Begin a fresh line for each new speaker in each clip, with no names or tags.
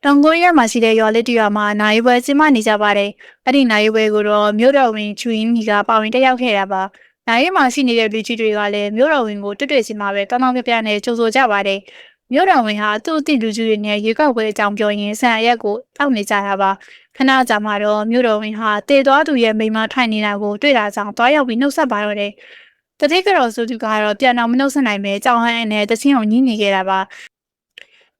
တောင်ကိုရီးယားမှာရှိတဲ့ရွာလေးတစ်ရွာမှာနိုင်ပွဲကျင်းပနေကြပါတယ်။အဲ့ဒီနိုင်ပွဲကိုတော့မြို့တော်ဝင်ချူရင်းမီကပါဝင်တက်ရောက်ခဲ့တာပါ။နိုင်မှာရှိနေတဲ့လူကြီးတွေကလည်းမြို့တော်ဝင်ကိုတွေ့စီမှာပဲတောင်းတောင်းပြပြနဲ့ကြိုဆိုကြပါတယ်။မြို့တော်ဝင်ဟာသူ့အသည့်လူကြီးတွေနဲ့ရေကောက်ပွဲအကြောင်းပြောရင်းဆန်အရက်ကိုတောက်နေကြတာပါ။ခဏကြာမှတော့မြို့တော်ဝင်ဟာတေသွားသူရဲ့မိမထိုင်နေတာကိုတွေ့တာကြောင့်တွားရောက်ပြီးနှုတ်ဆက်ပါတော့တယ်။တတိကတော်ဆိုသူကတော့ပြန်အောင်မနှုတ်ဆက်နိုင်ပဲကြောင်ဟန်နဲ့တချင်းအောင်ညှိနေခဲ့တာပါ။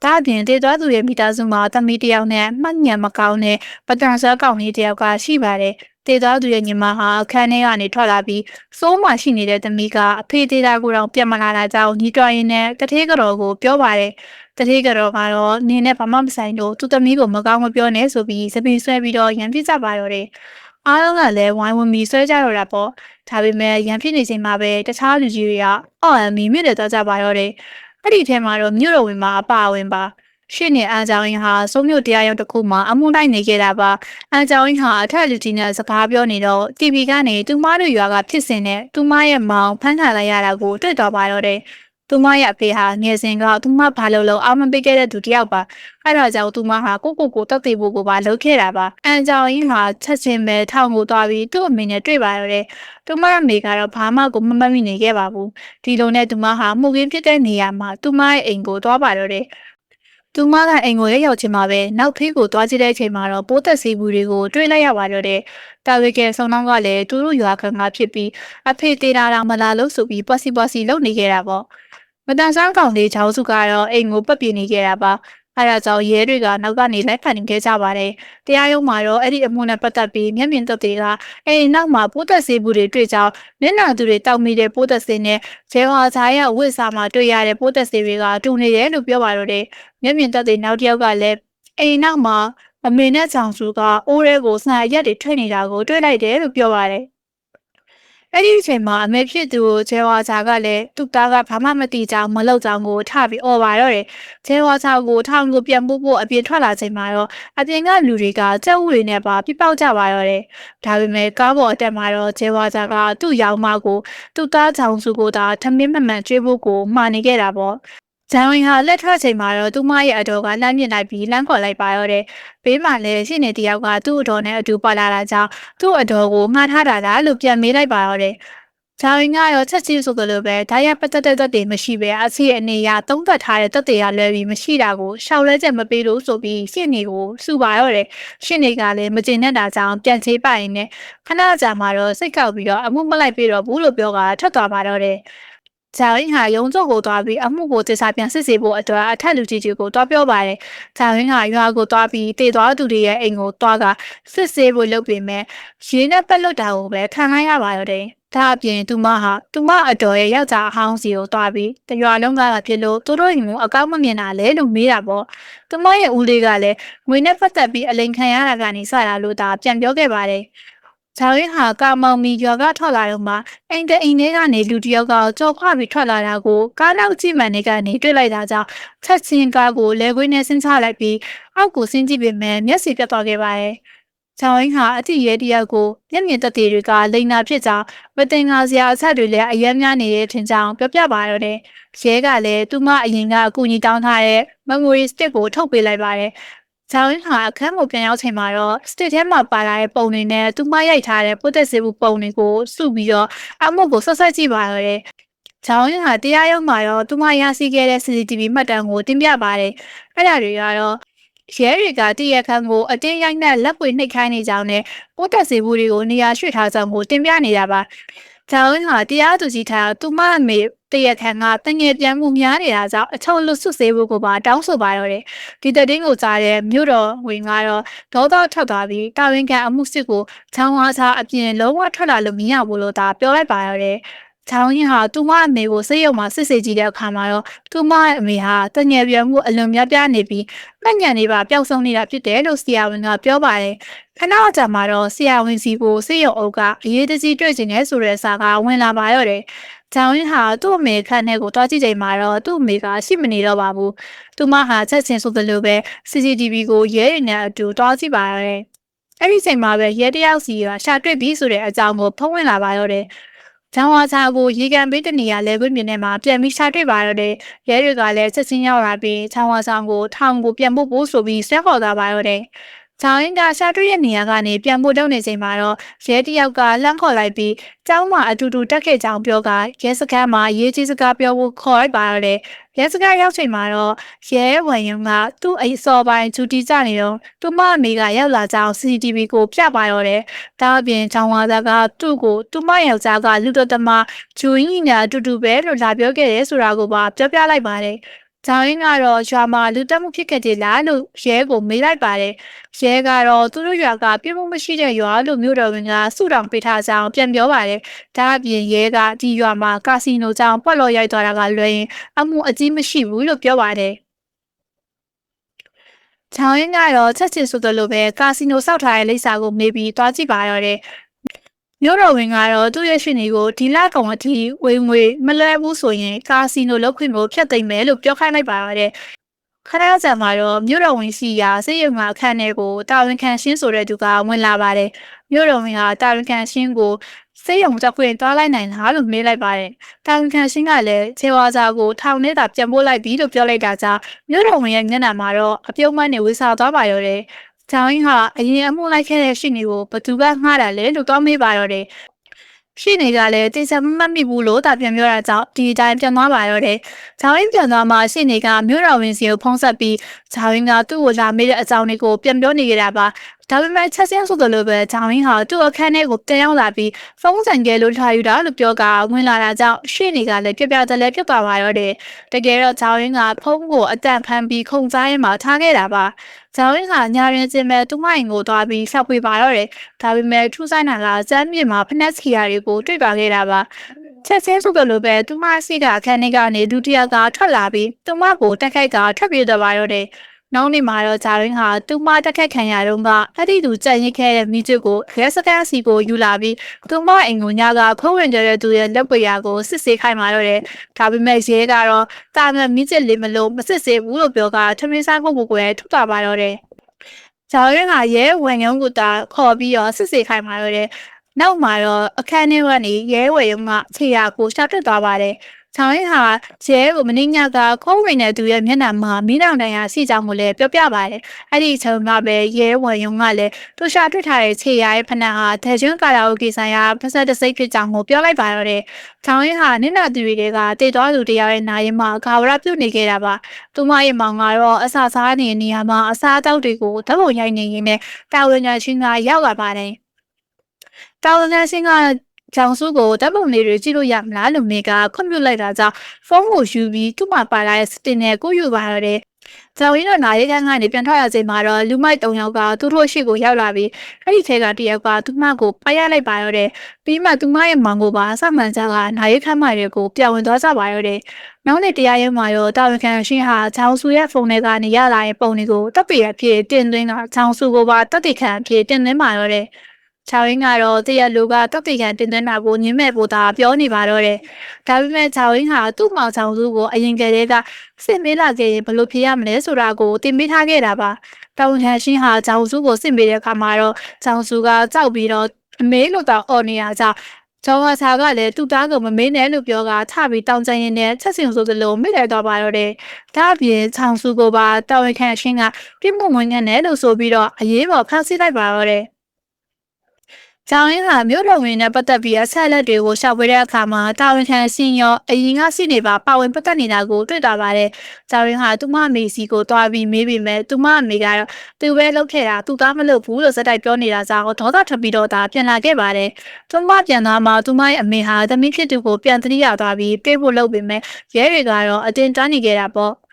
ဒါအပြင်တေသွားသူရဲ့မိသားစုမှာသမီးတယောက်နဲ့မှတ်ဉာဏ်မကောင်းတဲ့ပတန်ဆာကောင်လေးတယောက်ကရှိပါတယ်။တေသွားသူရဲ့ညီမဟာအခန်းထဲကနေထွက်လာပြီးစိုးမှရှိနေတဲ့သမီးကအဖေသေးတာကိုတော့ပြန်မလာတာကြောင့်ညီတော်ရင်နဲ့တထေးကတော်ကိုပြောပါတယ်။တထေးကတော်ကတော့နင်းနဲ့ဘာမှမဆိုင်လို့သူ့သမီးကိုမကောင်းမပြောနဲ့ဆိုပြီးစပင်းဆွဲပြီးတော့ရန်ပြစ်ကြပါတော့တယ်။အားလုံးကလည်းဝိုင်းဝန်းပြီးဆွဲကြတော့တာပေါ့။ဒါပေမဲ့ရန်ဖြစ်နေချိန်မှာပဲတခြားလူကြီးတွေကအော်အမီမြစ်တယ်သွားကြပါတော့တယ်။အဲ့ဒီထဲမှာတော့မြို့တော်ဝင်မှာအပါဝင်ပါရှင်းနေအားကြောင့်ဟာစိုးမြို့တရားရုံးတစ်ခုမှာအမှုလိုက်နေခဲ့တာပါအားကြောင့်ဟာအထက်လူကြီးနဲ့စကားပြောနေတော့ TV ကနေသူမတို့ရွာကဖြစ်စဉ်နဲ့သူမရဲ့မောင်ဖမ်းခံလိုက်ရတာကိုတွေ့တော့ပါတော့တယ်သူမရဲ့အဖေဟာငယ်စဉ်ကသူမဘာလို့လို့အောင်မပေးခဲ့တဲ့သူတယောက်ပါအဲ့ဒါကြောင့်သူမဟာကိုတက်သေးဖို့ကိုပါလုပ်ခဲ့တာပါအန်ကြောင့်ဟာချက်ချင်းပဲထောင်ကိုသွားပြီးသူ့အမေနဲ့တွေ့ပါတော့တယ်သူမရဲ့မိကတော့ဘာမှကိုမမှတ်မိနေခဲ့ပါဘူးဒီလိုနဲ့သူမဟာမှုခင်းဖြစ်တဲ့နေရာမှာသူမရဲ့အိမ်ကိုသွားပါတော့တယ်သူမကအိမ်ကိုရောက်ချင်မှာပဲနောက်ဖေးကိုသွားကြည့်တဲ့အချိန်မှာတော့ပိုးသက်စီဘူးတွေကိုတွေ့လိုက်ရပါတော့တယ်တာဝေကဲဆောင်းနှောင်းကလည်းသူတို့ရွာခံကဖြစ်ပြီးအဖေတေးတာတော့မလာလို့ဆိုပြီးပွားစီလုပ်နေခဲ့တာပေါ့မတန်ဆန်းကောင်လေးချောင်းစုကတော့အိမ်ကိုပတ်ပြနေခဲ့တာပါအဲ့ဒါကြောင့်ရဲတွေကနောက်ကနေလိုက်ဖန်နေခဲ့ကြပါတယ်တရားရုံးမှာတော့အဲ့ဒီအမှုနဲ့ပတ်သက်ပြီးမျက်မြင်သက်သေကအဲ့ဒီနောက်မှာပိုးသက်စေးဘူးတွေတွေ့ကြောင်းမျက်နှာသူတွေတောက်မိတဲ့ပိုးသက်စေးနဲ့ဂျဲဝါဇာရဲ့ဝိစာမှာတွေ့ရတဲ့ပိုးသက်စေးတွေကတူနေတယ်လို့ပြောပါတော့တယ်မျက်မြင်သက်သေနောက်တစ်ယောက်ကလည်းအဲ့ဒီနောက်မှာအမေနဲ့ချောင်းစုကအိုးရဲကိုဆန်ရက်တွေထွက်နေတာကိုတွေ့လိုက်တယ်လို့ပြောပါတယ်အဲ့ဒီအချိန်မှာအမေဖြစ်သူကိုဂျဲဝါချာကလည်းသူ့သားကဘာမှမသိကြောင်းမလုပ်ကြောင်းကိုထပြီးអော်ပါတော့တယ်ဂျဲဝါချာကိုထောင်ကိုပြန်ပို့ဖို့အပြင်ထွက်လာချိန်မှာတော့အပြင်ကလူတွေကကြက်ဥတွေနဲ့ပါပြပောက်ကြပါတော့တယ်ဒါပေမဲ့ကားပေါ်အတက်မှာတော့ဂျဲဝါချာကသူ့ရောင်မကိုသူ့သားချောင်းစုကိုသာထမင်းမှန်ကျွေးဖို့ကိုမှာနေခဲ့တာပေါ့ဂျန်ဝင်းဟာလက်ထွက်ချိန်မှာတော့သူမရဲ့အတော်ကလှမ်းမြင်လိုက်ပြီးလမ်းခေါ်လိုက်ပါတော့တယ်။ဘေးမှာလည်းရှင်းနေတယောက်ကသူ့အတော်နဲ့အတူပါလာတာကြောင့်သူ့အတော်ကိုငှားထားတာလားလို့ပြန်မေးလိုက်ပါတော့တယ်။ဂျန်ဝင်းကတော့ချက်ချင်းဆိုသလိုပဲဒါရပတ်သက်တဲ့သက်တွေမရှိပဲအစီအနေရသုံးသက်ထားတဲ့သက်တွေကလွယ်ပြီးမရှိတာကိုရှောက်လဲချက်မပေးလို့ဆိုပြီးရှင်းနေကိုစူပါတော့တယ်။ရှင်းနေကလည်းမကျင်တဲ့တာကြောင့်ပြန်ချေးပိုင်နဲ့ခဏကြာမှတော့စိတ်ကောက်ပြီးတော့အမှုမလိုက်ပြတော့ဘူးလို့ပြောကထွက်သွားပါတော့တယ်။ဂျာဝင်းဟာရုံးချုပ်ကိုသွားပြီးအမှုကိုတစားပြန်စစ်ဆေးဖို့အတွက်အထက်လူကြီးကိုတွားပြောပါတယ်။ဂျာဝင်းဟာရွာကိုတွားပြီးတည်သွားသူတွေရဲ့အိမ်ကိုတွားကစစ်ဆေးဖို့လုပ်ပေမဲ့ရင်းနဲ့ပက်လွတ်တာကိုပဲခံလိုက်ရပါတော့တယ်။ဒါအပြင်သူမအတော်ရဲ့ယောက်ျားအဟောင်းစီကိုတွားပြီးတရွာလုံးကဖြစ်လို့သူတို့အိမ်ကိုအကောက်မမြင်တာလဲလို့မေးတာပေါ့။သူမရဲ့ဦးလေးကလည်းငွေနဲ့ပတ်သက်ပြီးအလိန်ခံရတာကနေစတာလို့ဒါပြန်ပြောခဲ့ပါတယ်။ဂျာဝင်းဟာကာမောင်မီရွာကထွက်လာတော့မှအိမ်ထဲကနေလူတယောက်ကကြော်ခွပြီးထွက်လာတာကိုကားနောက်ကြည့်မှန်နေကနေတွေ့လိုက်တာကြောင့်ချက်ချင်းကားကိုလဲခွေးနဲ့ဆင်းချလိုက်ပြီးအောက်ကိုဆင်းကြည့်ပေမဲ့မျက်စိပြတ်သွားခဲ့ပါတယ်။ဂျာဝင်းဟာအထီရဲတယောက်ကိုမျက်မြင်သက်သေတွေကလိန်နာဖြစ်ကြောင်းမတင်ငါစရာအချက်တွေလည်းအယမ်းများနေတဲ့ထင်ကြောင်းပြောပြပါတော့တယ်။ရဲကလည်းသူမအရင်ကအကူအညီတောင်းထားတဲ့ memory stick ကိုထုတ်ပေးလိုက်ပါတယ်။ဂျာဝင်းဟာအခန်းကိုပြန်ရောက်ချိန်မှာတော့စတစ်ထဲမှာပါလာတဲ့ပုံတွေနဲ့သူမရိုက်ထားတဲ့ပုတ်သက်စေဘူးပုံတွေကိုစုပြီးတော့အမှုကိုဆက်ကြည့်ပါတော့တယ်။ဂျာဝင်းဟာတရားရုံးမှာတော့သူမရရှိခဲ့တဲ့ CCTV မှတ်တမ်းကိုတင်ပြပါတယ်။အဲ့ဒါတွေကတော့ရဲတွေကတရက်ခန့်ကိုအတင်းရိုက်နဲ့လက်ပွေနှိပ်ခိုင်းနေကြောင်းနဲ့ပုတ်သက်စေဘူးတွေကိုနေရာရွှေ့ထားကြောင်းကိုတင်ပြနေတာပါ။ဂျာဝင်းဟာတရားသူကြီးထားသူမအမေတရက်ခန့်ကတငယ်ပြန်မှုများနေတာကြောင့်အချုံလွတ်ဆွစေဖို့ကိုပါတောင်းဆိုပါတော့တယ်။ဒီတဲ့တင်းကိုကြားတဲ့မြို့တော်ဝင်ကတော့ဒေါသထွက်သွားပြီးတာဝန်ခံအမှုစစ်ကိုချောင်းဝါစားအပြင်လုံးဝထွက်လာလို့မရဘူးလို့သာပြောလိုက်ပါတော့တယ်။ချောင်းရင်ဟာသူမအမေကိုစိတ်ယုံမှစစ်ဆေးကြည့်တဲ့အခါမှာတော့သူမရဲ့အမေဟာတငယ်ပြန်မှုအလွန်များပြားနေပြီးမှတ်ဉာဏ်တွေပါပျောက်ဆုံးနေတာဖြစ်တယ်လို့ဆရာဝန်ကပြောပါတယ်။ခဏကြာမှတော့ဆရာဝန်စီကိုစိတ်ယုံအုပ်ကအရေးတကြီးတွေ့ကျင်နေဆိုတဲ့စာကဝင်လာပါတော့တယ်။ဂျောင်းရင်ဟာသူ့အမေခန့်နဲ့ကိုတွားကြည့်ချိန်မှာတော့သူ့အမေကရှိမနေတော့ပါဘူး။သူမဟာချက်ချင်းဆိုသလိုပဲ CCTV ကိုရဲတွေနဲ့အတူတွားကြည့်ပါရတယ်။အဲ့ဒီချိန်မှာပဲရဲတယောက်စီကရှာတွေ့ပြီဆိုတဲ့အကြောင်းကိုဖုံးဝင်လာပါတော့တယ်။ ဂျောင်းဝါစာကိုရေကန်ပေးတဲ့နေရာလဲခွင့်မြင်ထဲမှာပြန်ပြီးရှာတွေ့ပါတော့တယ်။ရဲတွေကလည်းချက်ချင်းရောက်လာပြီးဂျောင်းဝါစာကိုထောင်ကိုပြန်ဖို့ဆိုပြီးဆက်ခေါ်သွားပါတော့တယ်။ဂျောင်းရင်းကရှာတွေ့တဲ့နေရာကနေပြန်ဖို့လုပ်နေချိန်မှာတော့ရဲတယောက်ကလှမ်းခေါ်လိုက်ပြီးကျောင်းမှာအတူတူတက်ခဲ့ကြောင်းပြောကရဲစခန်းမှာရေးကြီးစကားပြောဖို့ခေါ်လိုက်ပါတော့တယ်။ရဲစခန်းရောက်ချိန်မှာတော့ရဲဝန်ရုံကသူ့အစောပိုင်းဂျူတီကြနေတော့သူမအမေကရောက်လာကြောင်း CCTV ကိုပြပါတော့တယ်။ဒါအပြင်ဂျောင်းဝါစာကသူ့ကိုသူမယောက်ျားကလူတော်တမဂျူရင်းနဲ့အတူတူပဲလို့လာပြောခဲ့တယ်ဆိုတာကိုပါပြောပြလိုက်ပါတယ်။ဂျောင်းရင်းကတော့ရွာမှာလူတက်မှုဖြစ်ခဲ့တယ်လားလို့ရဲကိုမေးလိုက်ပါတယ်။ရဲကတော့သူတို့ရွာကပြင်းမှုမရှိတဲ့ရွာလို့မြို့တော်ဝင်ကစုတောင်ပေးထားကြောင်းပြန်ပြောပါတယ်။ဒါအပြင်ရဲကဒီရွာမှာကာစီနိုကြောင်းပွက်လော်ရိုက်သွားတာကလွယ်ရင်အမှုအကြီးမရှိဘူးလို့ပြောပါတယ်။ဂျောင်းရင်းကတော့ချက်ချင်ဆိုသလိုပဲကာစီနိုစောက်ထားတဲ့လိပ်စာကိုမေးပြီးတွားကြည့်ပါတော့တယ်။မြို့တော်ဝင်ကတော့သူ့ရဲ့ရှင်တွေကိုဒီလကောင်အထိဝင်ငွေမလွဲဘူးဆိုရင်ကာစီနိုလောက်ခွင့်ကိုဖျက်သိမ်းမယ်လို့ပြောခိုင်းလိုက်ပါတော့တယ်။ခဏကြာမှာတော့မြို့တော်ဝင်စီရာစေရုံမှာအခန်းထဲကိုတာဝန်ခံရှင်းဆိုတဲ့သူကဝင်လာပါတယ်။မြို့တော်ဝင်ဟာတာဝန်ခံရှင်းကိုစေရုံကြောက်ခွင့်တွားလိုက်နိုင်လားလို့မေးလိုက်ပါတယ်။တာဝန်ခံရှင်းကလည်းခြေဝါစာကိုထောင်ထဲသာပြန်ပို့လိုက်ပြီလို့ပြောလိုက်တာကြောင့်မြို့တော်ဝင်ရဲ့မျက်နှာမှာတော့အပြုံးမနဲ့ဝေစာသွားပါရောတယ်။ဂျောင်းရင်းဟာအရင်အမှုလိုက်ခဲ့တဲ့ရှင်တွေကိုဘသူကငှားတာလဲလို့တော့မေးပါတော့တယ်။ရှိနေကြလဲတေချာမမှတ်မိဘူးလို့တာပြန်ပြောတာကြောင့်ဒီအတိုင်းပြန်သွားပါတော့တယ်။ဂျောင်းရင်းပြန်သွားမှရှိနေကမြို့တော်ဝင်စီကိုဖုံးဆက်ပြီးဂျောင်းရင်းကသူ့ကိုလာမေးတဲ့အကြောင်းတွေကိုပြန်ပြောနေကြတာပါ။ဒါပေမဲ့ချက်ချင်းဆိုသလိုပဲဂျောင်းရင်းဟာသူ့အခန်းထဲကိုပြန်ရောက်လာပြီးဖုန်းဆိုင်ကလို့ထားယူတာလို့ပြောကဝင်လာတာကြောင့်ရှိနေကလည်းပြပြတလဲပြတ်သွားပါတော့တယ်။တကယ်တော့ဂျောင်းရင်းကဖုန်းကိုအတန့်ဖမ်းပြီးခုန်စားရင်မှထားခဲ့တာပါ။ဂျောင်းရင်းကညာရင်ချင်းမဲ့သူ့မအိမ်ကိုသွားပြီးဆောက်ပေးပါတော့တယ်။ဒါပေမဲ့ထူးဆိုင်တာကစမ်းမြေမှာဖနက်စကီယာတွေကိုတွေ့ပါခဲ့တာပါ။ချက်ချင်းဆိုသလိုပဲသူမစီကအခန်းထဲကနေဒုတိယကထွက်လာပြီးသူမကိုတက်ခိုက်ကထွက်ပြေးသွားပါတော့တယ်။နောက်နေ့မှာတော့ဂျာရင်းဟာသူမတက်ခက်ခံရတော့ကအဲ့ဒီသူကြံ့ရစ်ခဲ့တဲ့မိချစ်ကိုရဲစခန်းစီကိုယူလာပြီးသူမအိမ်ကိုညကခုံးဝင်ကြတဲ့သူရဲ့လက်ပွေရာကိုစစ်ဆေးခိုင်းပါတော့တယ်။ဒါပေမဲ့ရဲကတော့တာမန်မိချစ်လေးမလို့မစစ်ဆေးဘူးလို့ပြောကထမင်းစားဖို့ကိုထုတ်တာပါတော့တယ်။ဂျာရင်းကရဲဝန်ရုံးကိုတာခေါ်ပြီးတော့စစ်ဆေးခိုင်းပါတော့တယ်။နောက်မှာတော့အခန်းထဲကနေရဲဝယ်ရုံကခြေရာကိုရှာတက်သွားပါတယ်။ချောင်းရင်ဟာရဲကိုမင်းညကခုံးဝင်တဲ့သူရဲ့မျက်နှာမှာမီးတောင်တန်ရာရှိကြောင်းကိုလည်းပြောပြပါတယ်။အဲ့ဒီအချိန်မှာပဲရဲဝယ်ရုံကလည်းသူရှာတွေ့ထားတဲ့ခြေရာရဲ့ဖနက်ဟာဒေကျွန်းကာလာအိုကေဆိုင်ရာဖက်ဆက်တစိတ်ဖြစ်ကြောင်းကိုပြောလိုက်ပါတော့တယ်။ချောင်းရင်ဟာနင့်နာသူတွေကတေတော်သူတရားရဲ့နာရင်မှာဂါဝရပြုတ်နေခဲ့တာပါ။သူမရဲ့မောင်ကတော့အစာစားနေနေရာမှာအစာအသောက်တွေကိုဓာတ်ပုံရိုက်နေရင်းနဲ့တာဝန်ခံချင်းကရောက်လာပါတယ်။တာဝန်ခံချင်းကကျောင်းစုကိုဓာတ်ပုံလေးတွေကြည့်လို့ရမလားလို့မေကခွင့်ပြုလိုက်တာကြောင့်ဖုန်းကိုယူပြီးသူ့မှာပါလာတဲ့စတင်နဲ့ကိုယူပါရတဲ့။ကျောင်းရင်းတော့နာရီခန်းကနေပြန်ထွက်ရချိန်မှာတော့လူမိုက်၃ယောက်ကသူတို့ရှိကိုရောက်လာပြီးအဲ့ဒီထဲကတယောက်ကသူမကိုပါရလိုက်ပါရတဲ့။ပြီးမှသူမရဲ့မောင်ကိုပါစောင့်မှန်ကြကနာရီခန်းမတွေကိုပြောင်းဝင်သွားကြပါရတဲ့။နောက်နေ့တရားရုံးမှာရောတာဝန်ခံရှင်ဟာကျောင်းစုရဲ့ဖုန်းထဲကနေရလာတဲ့ပုံတွေကိုတပ်ပေရဖြစ်တင်သွင်းတာကျောင်းစုကိုပါတပ်တိခံဖြစ်တင်သွင်းပါရတဲ့။ချောင်းရင်းကတော့တရက်လူကတောက်တေကန်တင်သွင်းတာကိုညင်းမဲ့ပို့တာပြောနေပါတော့တယ်။ဒါပေမဲ့ချောင်းရင်းဟာသူ့မောင်ချောင်းစုကိုအရင်ကတည်းကစစ်မေးလာခဲ့ရင်ဘလို့ဖြစ်ရမလဲဆိုတာကိုတင်ပေးထားခဲ့တာပါ။တောင်ခံရှင်ဟာချောင်းစုကိုစစ်မေးတဲ့အခါမှာတော့ချောင်းစုကကြောက်ပြီးတော့အမေးလို့တောင်အော်နေရကြ။ကျောင်းဟာစာကလည်းသူ့သားကိုမမေးနဲ့လို့ပြောကထပြီးတောင်းကျင်ရင်းနဲ့ချက်စင်ဆိုသလိုမိလိုက်တော့ပါတော့တယ်။ဒါအပြင်ချောင်းစုကိုပါတောင်ခံရှင်ကပြစ်မှုဝင်ခဲ့တယ်လို့ဆိုပြီးတော့အရေးပေါ်ဖမ်းဆီးလိုက်ပါတော့တယ်။ကျောင်းရင်းကမြို့တော်ဝင်နဲ့ပတ်သက်ပြီးအဆက်လက်တွေကိုရှောက်ဝဲတဲ့အခါမှာတာဝန်ခံစင်ရောအရင်ကစီနေပါပါဝင်ပတ်သက်နေတာကိုတွေ့တာပါတယ်။ကျောင်းရင်းဟာသူမအမေစီကိုတွားပြီးမေးပြီးမဲ့သူမအမေကတော့သူပဲလုပ်ခဲ့တာသူသားမလုပ်ဘူးလို့စက်တိုက်ပြောနေတာကြောင့်ဒေါသထွက်ပြီးတော့ဒါပြန်လာခဲ့ပါတယ်။သူမပြန်သွားမှသူမရဲ့အမေဟာသမီးဖြစ်သူကိုပြန်သတိရသွားပြီးပြေးဖို့လုပ်ပြီးမဲ့ရဲတွေကတော့အတင်းတန်းနေခဲ့တာပေါ့။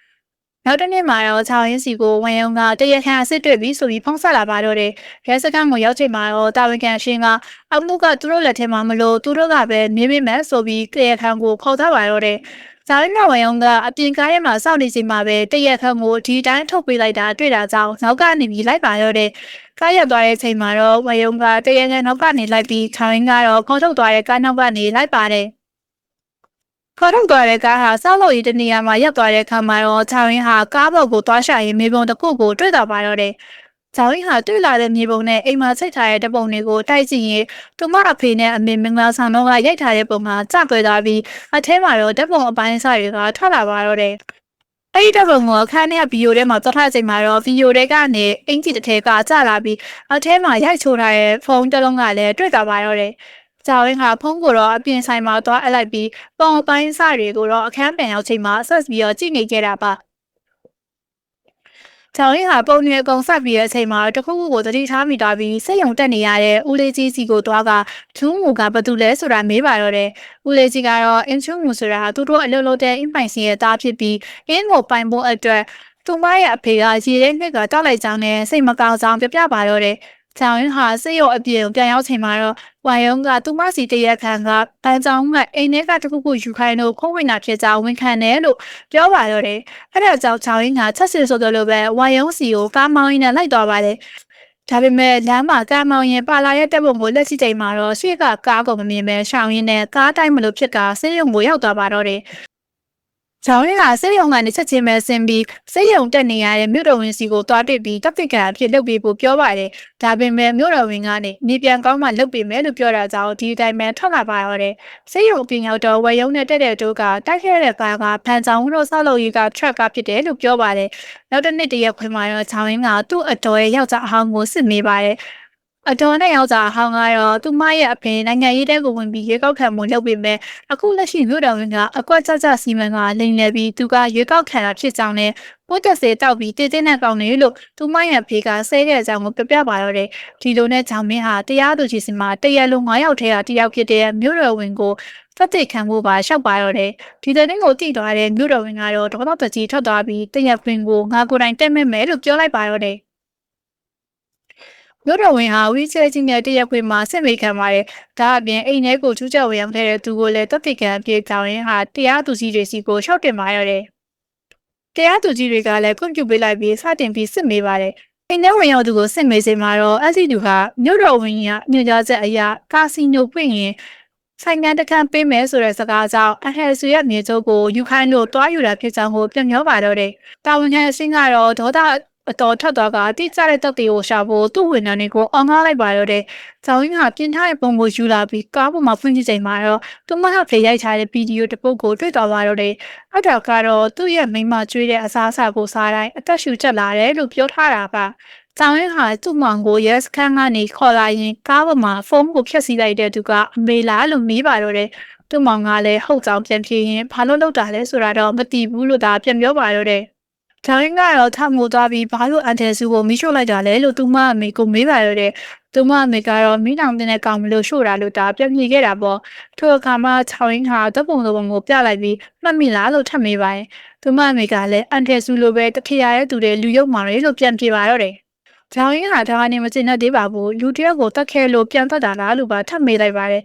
နောက်တစ်နေ့မှာတော့ချောင်းရင်းစီကိုဝန်ရုံကတရခန့်အစ်စ်တွေ့ပြီးဆိုပြီးဖုံးဆက်လာပါတော့တယ်။ရဲစခန်းကိုရောက်ချိန်မှာတော့တာဝန်ခံရှင်ကအမှုကသူတို့လက်ထဲမှာမလို့သူတို့ကပဲနေမိမယ်ဆိုပြီးတရခန့်ကိုခေါ်ထားပါတော့တယ်။ဇာရင်းဝန်ရုံကအပြင်ကားထဲမှာစောင့်နေချိန်မှာပဲတရခန့်ကိုဒီတိုင်းထုတ်ပေးလိုက်တာတွေ့တာကြောင့်နောက်ကနေပြီးလိုက်ပါတော့တယ်။ကားရပ်သွားတဲ့ချိန်မှာတော့ဝန်ရုံကတရခန့်နောက်ကနေလိုက်ပြီးချောင်းရင်းကတော့ခေါ်ထုတ်သွားတဲ့ကားနောက်ကနေလိုက်ပါတယ်။ခေါ်ထုတ်သွားတဲ့ကားဟာစောက်လို့ရတဲ့နေရာမှာရပ်သွားတဲ့အခါမှာတော့ချောင်းရင်းဟာကားပေါ်ကိုသွားရှာရင်မေပုံတစ်ခုကိုတွေ့တော့ပါတော့တယ် ဇောင်းရင်ဟာတွေ့လာတဲ့မြေပုံနဲ့အိမ်မှာစိတ်ထားတဲ့ဓပုံတွေကိုတိုက်ကြည့်ရင်သူမအဖေနဲ့အမေမင်္ဂလာဆောင်တော့ကရိုက်ထားတဲ့ပုံမှာကြကွယ်သွားပြီးအထဲမှာတော့ဓပုံအပိုင်းအစတွေကထွက်လာပါတော့တယ်။အဲ့ဒီဓပုံကခန်းနဲ့ဗီဒီယိုထဲမှာသွားထားချိန်မှာတော့ဗီဒီယိုတွေကနေအင်ဂျီတစ်ထည်ကကျလာပြီးအထဲမှာရိုက်ချိုးထားတဲ့ဖုန်းတစ်လုံးကလည်းတွေ့သွားပါတော့တယ်။ဇောင်းရင်ကဖုန်းကိုတော့အပြင်ဆိုင်မှာသွားအပ်လိုက်ပြီးပုံအပိုင်းအစတွေကိုတော့အခန်းပြန်ရောက်ချိန်မှာဆက်ပြီးတော့ကြည့်နေခဲ့တာပါ။ကျောင်းရင်းဟာပုံတွေအကုန်ဆက်ပြီးတဲ့အချိန်မှာတခုခုကိုသတိထားမိသွားပြီးစိတ်ယုံတက်နေရတဲ့ဦးလေးကြီးစီကိုသွားကထူးမူကဘာတူလဲဆိုတာမေးပါတော့တယ်။ဦးလေးကြီးကတော့အင်ချူမူဆိုတာသူတို့အလုပ်လုပ်တဲ့အင်ပိုင်စီရဲ့သားဖြစ်ပြီးအင်းကိုပိုင်ဖို့အတွက်သူမရဲ့အဖေကရေထဲနှစ်ကတောက်လိုက်ကြောင်းနဲ့စိတ်မကောင်းကြောင်းပြပြပါတော့တယ်။ကျောင်းရင်းဟာစိတ်ရုံအပြင်ကိုပြန်ရောက်ချိန်မှာတော့ဝိုင်ယုံကသူမစီတရက်ခံကပန်းချောင်းကအိမ်ထဲကတခုခုယူခိုင်းလို့ခုံးဝင်တာဖြစ်ကြောင်းဝန်ခံတယ်လို့ပြောပါတော့တယ်။အဲ့ဒါကြောင့်ချောင်းရင်းကချက်စစ်ဆိုတော့လို့ပဲဝိုင်ယုံစီကိုကားမောင်းရင်းနဲ့လိုက်သွားပါတယ်။ဒါပေမဲ့လမ်းမှာကားမောင်းရင်ပါလာရဲ့တက်ပုံကိုလက်ရှိချိန်မှာတော့ရှေ့ကကားကိုမမြင်ပဲရှောင်းရင်းနဲ့ကားတိုင်းမလို့ဖြစ်ကဆေးရုံကိုရောက်သွားပါတော့တယ်။ဇောင်းရင်းကစိတ်ယုံကနေချက်ချင်းပဲဆင်းပြီးစိတ်ယုံတက်နေရတဲ့မြို့တော်ဝင်စီကိုသွားတွေ့ပြီးတပ်ပစ်ကန်အဖြစ်လုပ်ပေးဖို့ပြောပါတယ်။ဒါပေမဲ့မြို့တော်ဝင်ကနေနေပြန်ကောင်းမှလုပ်ပေးမယ်လို့ပြောတာကြောင့်ဒီအတိုင်းပဲထွက်လာပါတော့တယ်။စိတ်ယုံပြင်ရောက်တော့ဝယ်ယုံနဲ့တက်တဲ့တို့ကတိုက်ခဲ့တဲ့ကားကဖန်ချောင်းတို့ဆောက်လုပ်ရေးက truck ကဖြစ်တယ်လို့ပြောပါတယ်။နောက်တစ်နှစ်တရက်ခွင်မှာတော့ဇောင်းရင်းကသူ့အတော်ရဲ့ယောက်ျားအဟောင်းကိုစစ်မေးပါတယ်။အတော်နဲ့ယောက်ျားအဟောင်းကတော့သူမရဲ့အဖေနိုင်ငံရေးတဲကိုဝင်ပြီးရွေးကောက်ခံမှုလုပ်ပေမဲ့အခုလက်ရှိမြို့တော်ဝင်ကအကွက်ကြကြစီမံကလိန်လည်ပြီးသူကရွေးကောက်ခံတာဖြစ်ကြောင်းနဲ့ပိုးတက်စေတောက်ပြီးတည်တဲ့ကောင်းနေလို့သူမရဲ့အဖေကဆဲတဲ့အကြောင်းကိုပြပြပါတော့တယ်ဒီလိုနဲ့ဂျောင်မင်းဟာတရားသူကြီးစီမှာတရက်လုံး9ယောက်ထဲကတယောက်ဖြစ်တဲ့မြို့တော်ဝင်ကိုသတ်သိခံဖို့ပါရှောက်ပါတော့တယ်ဒီတဲ့တင်းကိုတိသွားတဲ့မြို့တော်ဝင်ကတော့ဒေါသတကြီးထွက်သွားပြီးတရက်ပင်ကိုငါကိုယ်တိုင်တက်မဲ့မယ်လို့ပြောလိုက်ပါတော့တယ်မြို့တော်ဝင်ဟာဝီချဲချင်းရဲ့တရက်ခွေမှာစစ်မေးခံပါတယ်။ဒါအပြင်အိမ်ထဲကိုကျူးကျော်ဝင်ရောက်တဲ့သူကိုလည်းတပ်ပစ်ကန်ပြေတောင်းရင်ဟာတရားသူကြီးတွေစီကိုရှောက်တင်ပါရတယ်။တရားသူကြီးတွေကလည်းခွင့်ပြုပေးလိုက်ပြီးစတင်ပြီးစစ်မေးပါတယ်။အိမ်ထဲဝင်ရောက်သူကိုစစ်မေးချိန်မှာတော့အစီသူဟာမြို့တော်ဝင်ကညွှန်ကြားချက်အရကာစီနိုဖွင့်ရင်ဆိုင်ငံတခန့်ပေးမယ်ဆိုတဲ့စကားကြောင့်အဟဲဆူရဲ့မြေချုပ်ကိုယူခိုင်းလို့တွားယူတာဖြစ်ကြောင်းကိုပြန်ပြောပါတော့တယ်။တာဝန်ခံအစင်းကတော့ဒေါသအတော်ထပ်သွားကတိကျတဲ့တပ်တွေကိုရှာဖို့သူ့ဝန်ထမ်းတွေကိုအောင်ကားလိုက်ပါတော့တယ်။ဇောင်းရင်းကပြင်ထားတဲ့ပုံကိုယူလာပြီးကားပေါ်မှာဖွင့်ကြည့်ချိန်မှာတော့သူမဟာဖေရိုက်ထားတဲ့ဗီဒီယိုတစ်ပုဒ်ကိုတွေ့သွားပါတော့တယ်။အဲ့ဒါကတော့သူ့ရဲ့မိမကျွေးတဲ့အစားအစာကိုစားတိုင်းအသက်ရှူချက်လာတယ်လို့ပြောထားတာပါ။ဇောင်းရင်းဟာသူ့မောင်ကိုရဲစခန်းကနေခေါ်လာရင်ကားပေါ်မှာဖုန်းကိုဖျက်ဆီးလိုက်တဲ့သူကအမေလားလို့မေးပါတော့တယ်။သူ့မောင်ကလည်းဟုတ်ကြောင်ပြန်ပြေးရင်ဘာလို့လုပ်တာလဲဆိုတာတော့မသိဘူးလို့သာပြန်ပြောပါတော့တယ်။ဒါရင်းကတော့ထမိုးသွားပြီးဘာလို့အန်တယ်စုကိုမိရှို့လိုက်တာလဲလို့သူမအမေကိုမေးပါရတဲ့သူမအမေကတော့မိနောင်တင်တဲ့ကောင်မလို့ရှို့တာလို့ဒါပြန်ပြေခဲ့တာပေါ့ထိုအခါမှာချောင်းရင်းဟာတပ်ပုံလိုပုံကိုပြလိုက်ပြီးမှတ်မိလားလို့ထပ်မေးပါရင်သူမအမေကလည်းအန်တယ်စုလိုပဲတခေရရဲ့သူတွေလူယုံမာတွေလို့ပြန်ပြေပါတော့တယ်ချောင်းရင်းဟာဒါကနေမကျင်တတ်သေးပါဘူးလူတယောက်ကိုတတ်ခဲလို့ပြန်တတ်တာလားလို့ပါထပ်မေးလိုက်ပါတယ်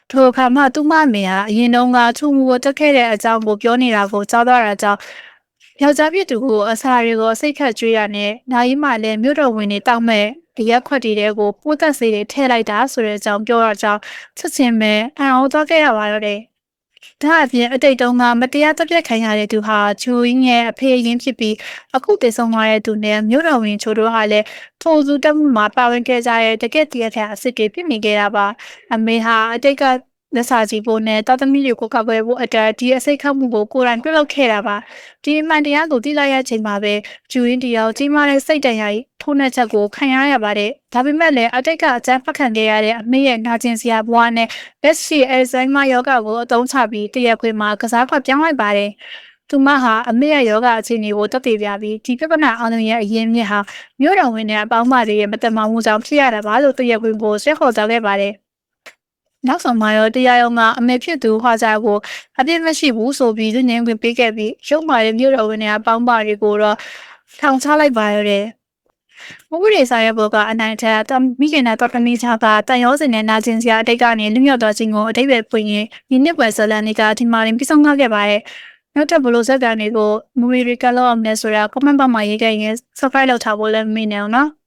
ထိုအခါမှသူမအမေကအရင်တုန်းကထူမှုကိုတက်ခဲ့တဲ့အကြောင်းကိုပြောနေတာကိုကြားသွားတာကြောင့်ယောက်ျားပြစ်သူကိုအစာတွေကိုစိတ်ခတ်ကြွေးရနဲ့နိုင်ရီမှလည်းမြို့တော်ဝင်နေတောက်မဲ့ဒီရက်ခွက်တီတဲ့ကိုပိုးသက်စေးတွေထည့်လိုက်တာဆိုတဲ့အကြောင်းပြောတော့ကြောင်းချက်ချင်းပဲအံ့ဩသွားခဲ့ရပါတော့တယ်။ဒါအပြင်အတိတ်တုန်းကမတရားတပ်ပြတ်ခံရတဲ့သူဟာချူရင်းရဲ့အဖေရင်းဖြစ်ပြီးအခုတည်ဆုံသွားတဲ့သူနဲ့မြို့တော်ဝင်ချိုတို့ဟာလည်းထိုစုတက်မှုမှာပါဝင်ခဲ့ကြတဲ့တကက်တည်းကအစ်စ်တွေဖြစ်မိခဲ့တာပါ။အမေဟာအတိတ်ကလက်စာကြီးဖို့နဲ့တာသမီတွေကိုကောက်ွယ်ဖို့အတွက်ဒီအစိတ်ခတ်မှုကိုကိုယ်တိုင်ပြုလုပ်ခဲ့တာပါဒီအမှန်တရားကိုသိလိုက်ရချိန်မှာပဲဂျူရင်းတယောက်ကြီးမားတဲ့စိတ်တန်ရာကြီးထိုးနှက်ချက်ကိုခံရပါတယ်ဒါပေမဲ့လည်းအတိတ်ကအကျန်းဖတ်ခံခဲ့ရတဲ့အမေရဲ့နာကျင်စရာဘဝနဲ့လက်ရှိအယ်ဇိုင်းမာယောဂကိုအသုံးချပြီးတရက်ခွေမှာကစားခွက်ပြောင်းလိုက်ပါတယ်သူမဟာအမေရဲ့ယောဂအခြေအနေကိုတက်တည်ပြပြီးဒီပြဿနာအောင်လုံးရဲ့အရင်မြစ်ဟာမြို့တော်ဝင်တဲ့အပေါင်းမတွေရဲ့မတမာမှုကြောင့်ဖြစ်ရတာပါလို့တရက်ခွေကိုဆွဲခေါ်ကြခဲ့ပါတယ်နောက်ဆုံးမှာတော့တရားရုံးကအမေဖြစ်သူဟွာစာကိုအပြစ်မရှိဘူးဆိုပြီးသူငင်းဝင်ပေးခဲ့ပြီးရုံးမာတဲ့မြို့တော်ဝင်တဲ့အပေါင်းပါတွေကိုတော့ထောင်ချလိုက်ပါရတယ်။မဟုတ်ရေဆိုင်ရဲ့ဘောကအနိုင်ထက်မိခင်နဲ့တော်တမီချာကတန်ရောစင်နဲ့နာကျင်စရာအတိတ်ကနေလွတ်မြောက်သွားခြင်းကိုအတိတ်ပဲပွင့်ရင်ဒီနှစ်ပွဲဇလန်တွေကဒီမှာရင်ပြဆောင်ခဲ့ပါတယ်။နောက်ထပ်ဘလို့ဇက်ကန်တွေကိုမူရီကလောအောင်လဲဆိုတာ comment မှာရေးခဲ့ရင် subscribe လုပ်ထားဖို့လည်းမမေ့နဲ့အောင်နော်။